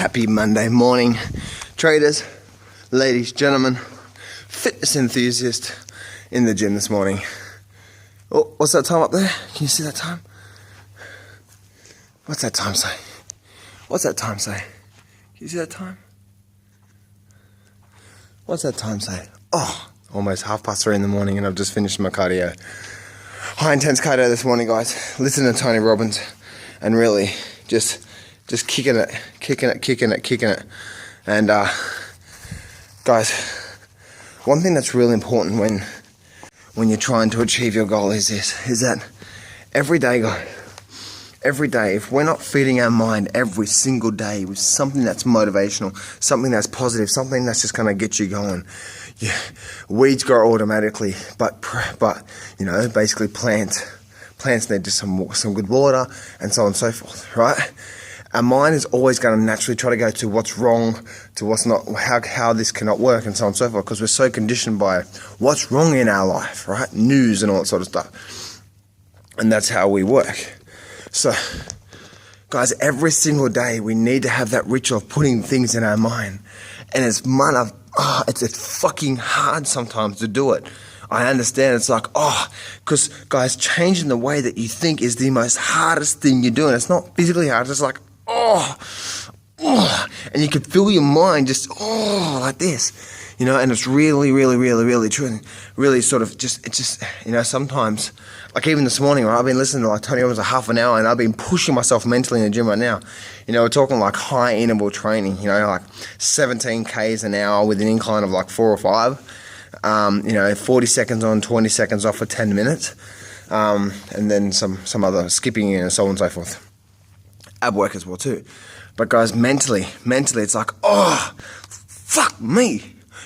Happy Monday morning, traders, ladies, gentlemen, fitness enthusiast in the gym this morning. Oh, what's that time up there? Can you see that time? What's that time say? What's that time say? Can you see that time? What's that time say? Oh, almost 3:30 in the morning and I've just finished my cardio. High intense cardio this morning, guys. Listen to Tony Robbins and really just kicking it. And guys, one thing that's really important when you're trying to achieve your goal is that every day, guys, every day, if we're not feeding our mind every single day with something that's motivational, something that's positive, something that's just gonna get you going, weeds grow automatically, but you know, basically plants need just some good water and so on and so forth, right? Our mind is always going to naturally try to go to what's wrong, to what's not, how this cannot work, and so on and so forth, because we're so conditioned by what's wrong in our life, right? News and all that sort of stuff. And that's how we work. So, guys, every single day we need to have that ritual of putting things in our mind. And it's fucking hard sometimes to do it. I understand. It's like, because guys, changing the way that you think is the most hardest thing you're doing. It's not physically hard. It's like, and you can feel your mind just, like this, you know, and it's really true. Really sort of you know, sometimes, like even this morning, right, I've been listening to like Tony Robbins for half an hour and I've been pushing myself mentally in the gym right now. You know, we're talking like high interval training, you know, like 17 Ks an hour with an incline of like 4 or 5. You know, 40 seconds on, 20 seconds off for 10 minutes. And then some other skipping and so on and so forth. Ab work as well too. But guys, mentally, it's like, fuck me.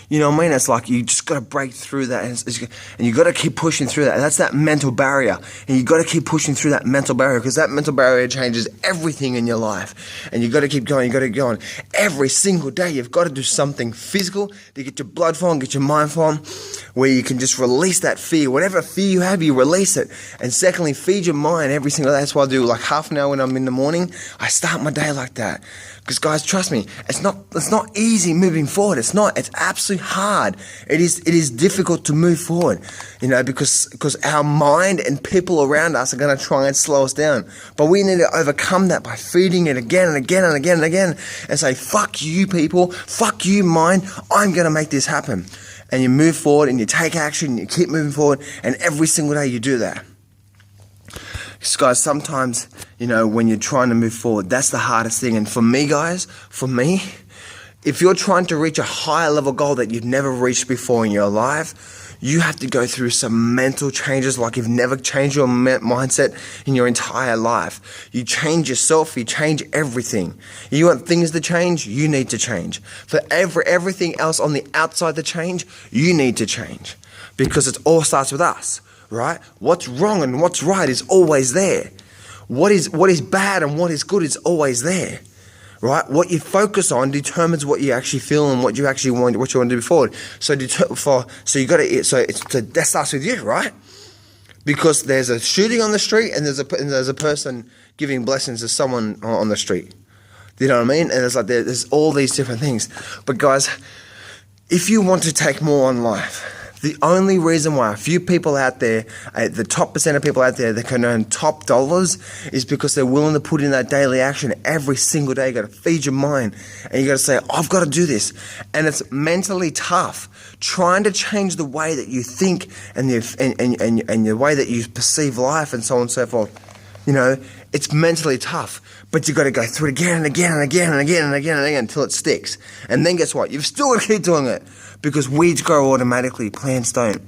You know what I mean? It's like you just got to break through that, and you got to keep pushing through that. And that's that mental barrier, and you got to keep pushing through that mental barrier, because that mental barrier changes everything in your life. And you got to keep going. You got to go on every single day. You've got to do something physical to get your blood flowing, get your mind flowing, where you can just release that fear. Whatever fear you have, you release it. And secondly, feed your mind every single day. That's why I do like half an hour when I'm in the morning. I start my day like that. Because guys, trust me, it's not easy moving forward. It's not. It's absolutely hard. It is difficult to move forward, you know, because our mind and people around us are going to try and slow us down. But we need to overcome that by feeding it again and again and again and again, and say, fuck you people, fuck you mind, I'm going to make this happen. And you move forward and you take action and you keep moving forward, and every single day you do that. Guys, sometimes, you know, when you're trying to move forward, that's the hardest thing. And for me, guys, if you're trying to reach a higher level goal that you've never reached before in your life, you have to go through some mental changes like you've never changed your mindset in your entire life. You change yourself, you change everything. You want things to change, you need to change. For everything else on the outside to change, you need to change. Because it all starts with us. Right? What's wrong and what's right is always there. What is bad and what is good is always there. Right? What you focus on determines what you actually feel and what you actually want, what you want to do forward. So that starts with you, right? Because there's a shooting on the street and there's a person giving blessings to someone on the street. You know what I mean? And it's like there's all these different things. But guys, if you want to take more on life, the only reason why a few people out there, the top % of people out there that can earn top dollars, is because they're willing to put in that daily action every single day. You got to feed your mind, and you got to say, I've got to do this. And it's mentally tough. Trying to change the way that you think and the way that you perceive life and so on and so forth. You know, it's mentally tough. But you got to go through it again and again and again and again and again and again until it sticks. And then guess what? You've still got to keep doing it. Because weeds grow automatically, plants don't.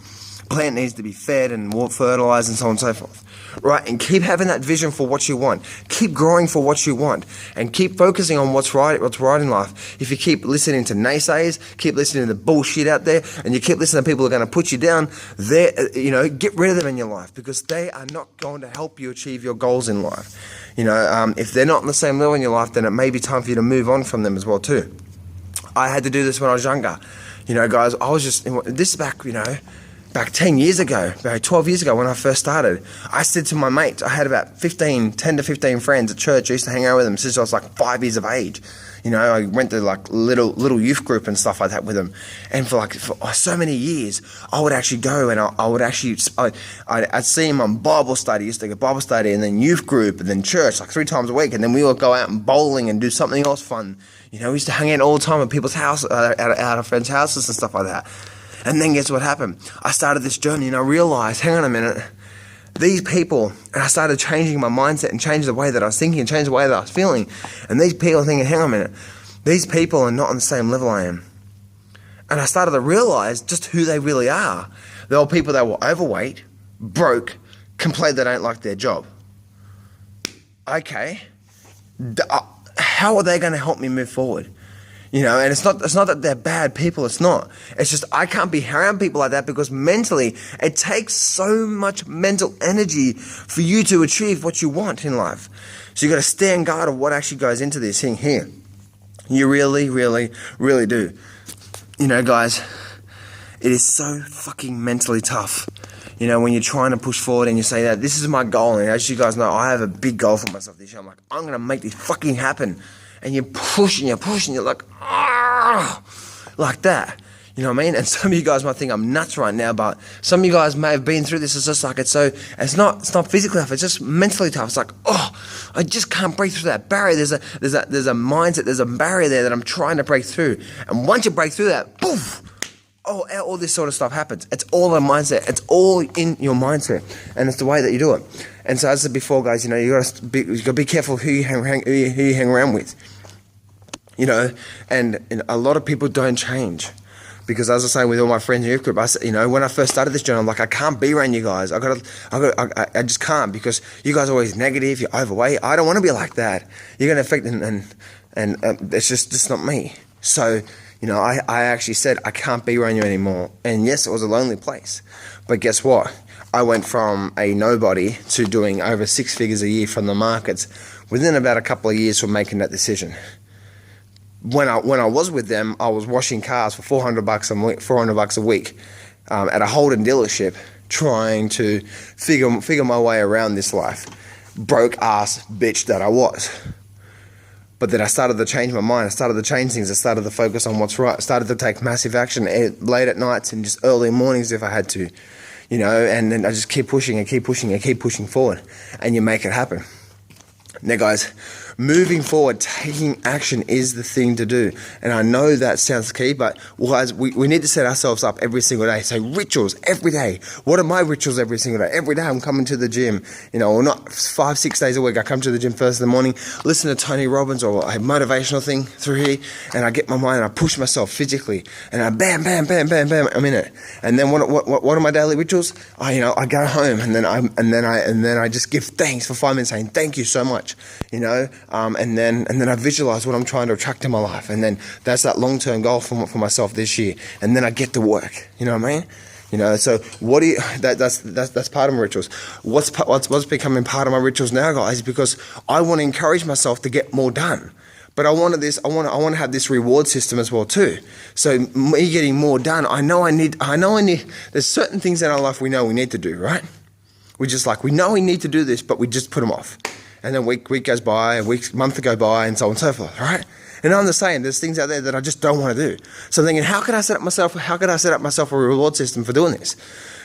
Plant needs to be fed and fertilized and so on and so forth. Right? And keep having that vision for what you want. Keep growing for what you want. And keep focusing on what's right in life. If you keep listening to naysayers, keep listening to the bullshit out there, and you keep listening to people who are going to put you down, you know, get rid of them in your life, because they are not going to help you achieve your goals in life. You know, if they're not on the same level in your life, then it may be time for you to move on from them as well too. I had to do this when I was younger. You know, guys, I was this is back, you know, back 10 years ago, about 12 years ago when I first started, I said to my mates, I had about 10 to 15 friends at church. I used to hang out with them since I was like 5 years of age. You know, I went to like little youth group and stuff like that with them. And for so many years, I would actually go and I'd see them on Bible study. Used to go Bible study and then youth group and then church like 3 times a week. And then we would go out and bowling and do something else fun. You know, we used to hang out all the time at people's house, out of friends' houses and stuff like that. And then guess what happened? I started this journey and I realized, hang on a minute, these people, and I started changing my mindset and changed the way that I was thinking and changed the way that I was feeling. And these people are thinking, hang on a minute, these people are not on the same level I am. And I started to realize just who they really are. They were people that were overweight, broke, complained they don't like their job. Okay, how are they going to help me move forward? You know, and it's not that they're bad people, it's not. It's just I can't be around people like that because mentally it takes so much mental energy for you to achieve what you want in life. So you got to stand guard of what actually goes into this thing here. You really, really, really do. You know, guys, it is so fucking mentally tough. You know, when you're trying to push forward and you say that this is my goal, and as you guys know, I have a big goal for myself this year. I'm like, I'm going to make this fucking happen. And you're pushing, you're like, ah, like that. You know what I mean? And some of you guys might think I'm nuts right now, but some of you guys may have been through this. It's just like, it's not physically tough, it's just mentally tough. It's like, oh, I just can't break through that barrier. There's a mindset, there's a barrier there that I'm trying to break through. And once you break through that, poof, all this sort of stuff happens. It's all a mindset. It's all in your mindset. And it's the way that you do it. And so as I said before, guys, you know, you got to be careful who you hang around with. You know, and a lot of people don't change. Because as I was saying with all my friends in youth group, you know, when I first started this journey, I'm like, I can't be around you guys. I just can't, because you guys are always negative, you're overweight. I don't want to be like that. You're going to affect, and it's just not me. So, you know, I actually said, I can't be around you anymore. And yes, it was a lonely place. But guess what? I went from a nobody to doing over 6 figures a year from the markets within about a couple of years from making that decision. When I was with them, I was washing cars for $400 a week at a Holden dealership, trying to figure my way around this life. Broke ass bitch that I was. But then I started to change my mind. I started to change things. I started to focus on what's right. I started to take massive action late at nights and just early mornings if I had to. You know, and then I just keep pushing and keep pushing and keep pushing forward. And you make it happen. Now, guys, moving forward, taking action is the thing to do. And I know that sounds key, but guys, we need to set ourselves up every single day. So rituals every day. What are my rituals every single day? Every day I'm coming to the gym, you know, or not 5-6 days a week. I come to the gym first in the morning, listen to Tony Robbins or a motivational thing through here, and I get my mind and I push myself physically, and I bam, bam, bam, bam, bam, I'm in it. And then what are my daily rituals? I go home and then I just give thanks for 5 minutes, saying thank you so much. You know, and then I visualize what I'm trying to attract in my life, and then that's that long-term goal for myself this year, and then I get to work. You know what I mean? You know, so what do you? That's part of my rituals. What's becoming part of my rituals now, guys? Because I want to encourage myself to get more done. But I want to have this reward system as well too. So me getting more done, I know I need. There's certain things in our life we know we need to do, right? We know we need to do this, but we just put them off. And then week goes by, a month go by, and so on and so forth, right? And I'm just saying, there's things out there that I just don't want to do. So I'm thinking, how could I set up myself a reward system for doing this?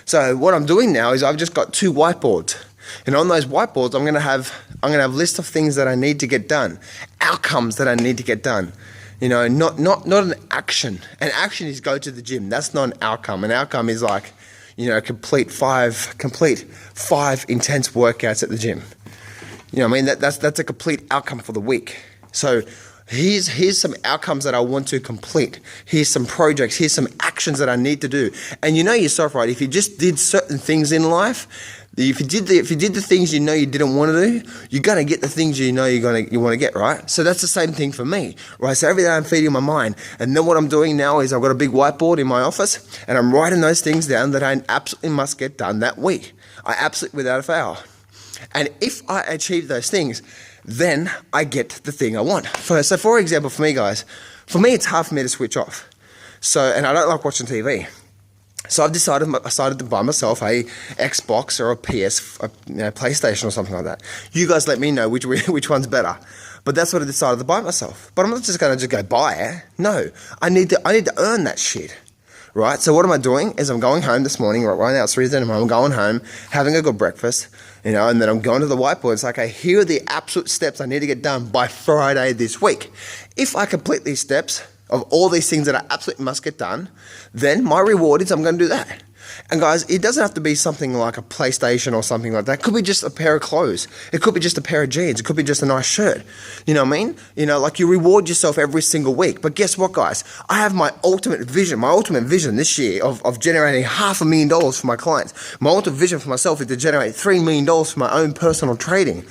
So what I'm doing now is I've just got 2 whiteboards. And on those whiteboards, I'm going to have lists of things that I need to get done, outcomes that I need to get done. You know, not an action. An action is go to the gym. That's not an outcome. An outcome is like, you know, complete five intense workouts at the gym. You know what I mean? That's a complete outcome for the week. So here's some outcomes that I want to complete. Here's some projects. Here's some actions that I need to do. And you know yourself, right? If you just did certain things in life, if you did the things you know you didn't want to do, you're gonna get the things you know you want to get, right? So that's the same thing for me, right? So every day I'm feeding my mind, and then what I'm doing now is I've got a big whiteboard in my office, and I'm writing those things down that I absolutely must get done that week. I absolutely, without a fail. And if I achieve those things, then I get the thing I want. So for example, for me, guys, it's hard for me to switch off. So, and I don't like watching TV. So I decided to buy myself a Xbox or a PlayStation or something like that. You guys let me know which one's better. But that's what I decided to buy myself. But I'm not just going to go buy it. No, I need to earn that shit. Right? So what am I doing? Is I'm going home this morning. Right now it's 3:30 in the morning. I'm going home, having a good breakfast, and then I'm going to the whiteboard. It's like, okay, here are the absolute steps I need to get done by Friday this week. If I complete these steps of all these things that I absolutely must get done, then my reward is I'm going to do that. And guys, it doesn't have to be something like a PlayStation or something like that. It could be just a pair of clothes. It could be just a pair of jeans. It could be just a nice shirt. You know what I mean? Like you reward yourself every single week. But guess what, guys? I have my ultimate vision this year of generating $500,000 for my clients. My ultimate vision for myself is to generate $3 million for my own personal trading.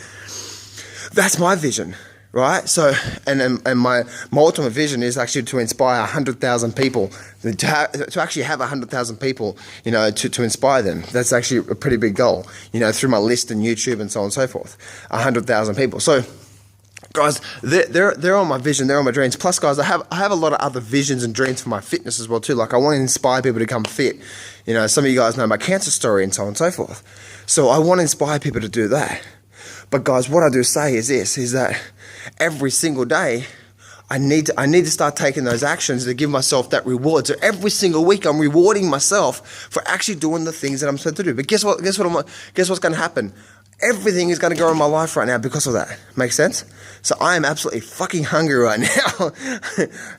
That's my vision. Right? So, and my ultimate vision is actually to inspire 100,000 people, to actually have 100,000 people, to inspire them. That's actually a pretty big goal, through my list and YouTube and so on and so forth. 100,000 people. So, guys, they're on my vision, they're on my dreams. Plus, guys, I have a lot of other visions and dreams for my fitness as well too. Like I want to inspire people to become fit. Some of you guys know my cancer story and so on and so forth. So I want to inspire people to do that. But guys, what I do say is this, is that every single day, I need to start taking those actions to give myself that reward. So every single week, I'm rewarding myself for actually doing the things that I'm supposed to do. But guess what's going to happen? Everything is going to go in my life right now because of that. Make sense? So I am absolutely fucking hungry right now,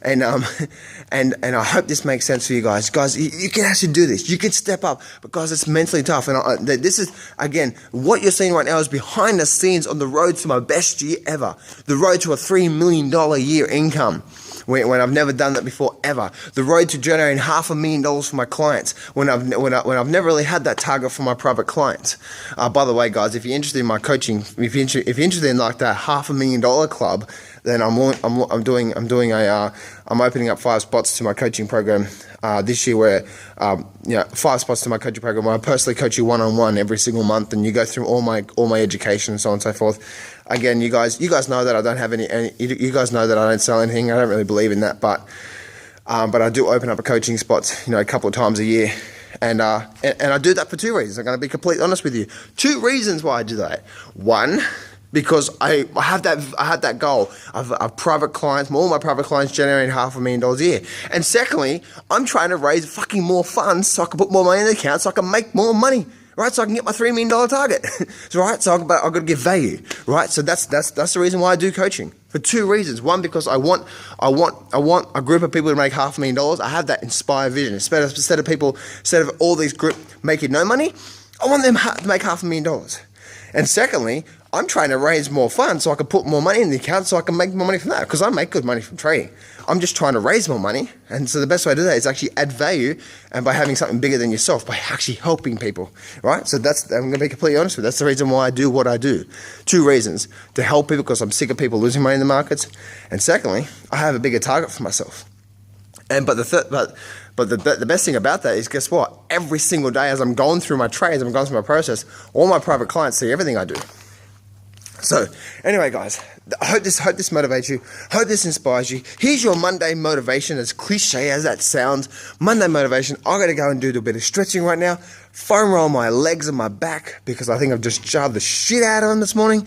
and I hope this makes sense for you guys. Guys, you can actually do this. You can step up, but guys, it's mentally tough. And this is, again, what you're seeing right now is behind the scenes on the road to my best year ever, the road to a $3 million a year income. When I've never done that before ever, the road to generating $500,000 for my clients when I've never really had that target for my private clients. By the way, guys, if you're interested in my coaching, if you're interested in like that $500,000 club, then I'm opening up 5 spots to my coaching program this year, where 5 spots to my coaching program where I personally coach you one-on-one every single month, and you go through all my education and so on and so forth. Again, you guys know that I don't have any you guys know that I don't sell anything. I don't really believe in that, but I do open up a coaching spots, a couple of times a year. And I do that for 2 reasons. I'm going to be completely honest with you. 2 reasons why I do that. One, because I had that goal of private clients, all my private clients generating $500,000 a year. And secondly, I'm trying to raise fucking more funds so I can put more money in the account so I can make more money. Right, so I can get my $3 million target. Right, so I've got to give value. Right, so that's the reason why I do coaching, for 2 reasons. One, because I want a group of people to make $500,000. I have that inspired vision. Instead of all these group making no money, I want them to make $500,000. And secondly, I'm trying to raise more funds so I can put more money in the account so I can make more money from that, because I make good money from trading. I'm just trying to raise more money. And so the best way to do that is actually add value, and by having something bigger than yourself, by actually helping people, right? So I'm going to be completely honest with you. That's the reason why I do what I do. 2 reasons: to help people because I'm sick of people losing money in the markets, and secondly, I have a bigger target for myself. But the best thing about that is, guess what? Every single day as I'm going through my trades, I'm going through my process, all my private clients see everything I do. So anyway, guys, I hope this motivates you. Hope this inspires you. Here's your Monday motivation, as cliche as that sounds. Monday motivation. I got to go and do a bit of stretching right now. Foam roll my legs and my back because I think I've just shoved the shit out of them this morning.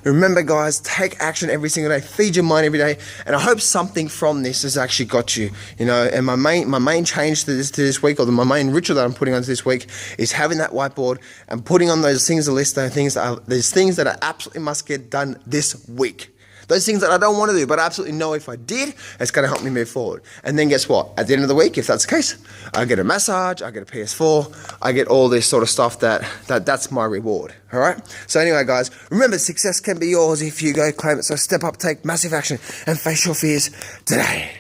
Remember, guys, take action every single day. Feed your mind every day. And I hope something from this has actually got you. And my main change to this week, or my main ritual that I'm putting on this week, is having that whiteboard and putting on those things, a list of things. There's things that I absolutely must get done this week. Those things that I don't want to do, but I absolutely know if I did, it's going to help me move forward. And then guess what? At the end of the week, if that's the case, I get a massage, I get a PS4, I get all this sort of stuff that's my reward. All right? So anyway, guys, remember, success can be yours if you go claim it. So step up, take massive action, and face your fears today.